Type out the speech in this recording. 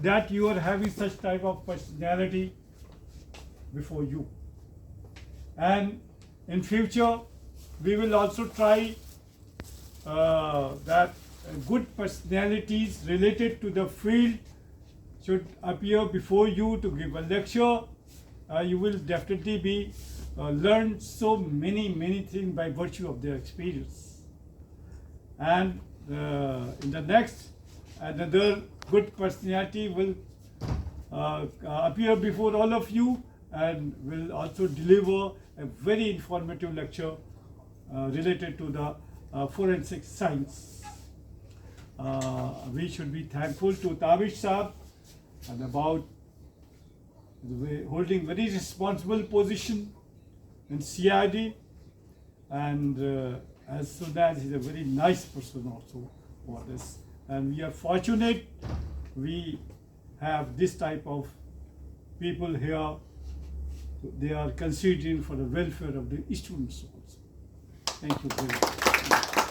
that you are having such type of personality before you. And in future, we will also try that good personalities related to the field should appear before you to give a lecture. You will definitely be learn so many things by virtue of their experience. And in the next, another good personality will appear before all of you and will also deliver a very informative lecture related to the forensic science. We should be thankful to Tabish Saab and about holding very responsible position in CID, and as soon as he's a very nice person also for this. And we are fortunate we have this type of people here. They are considering for the welfare of the students also. Thank you very much.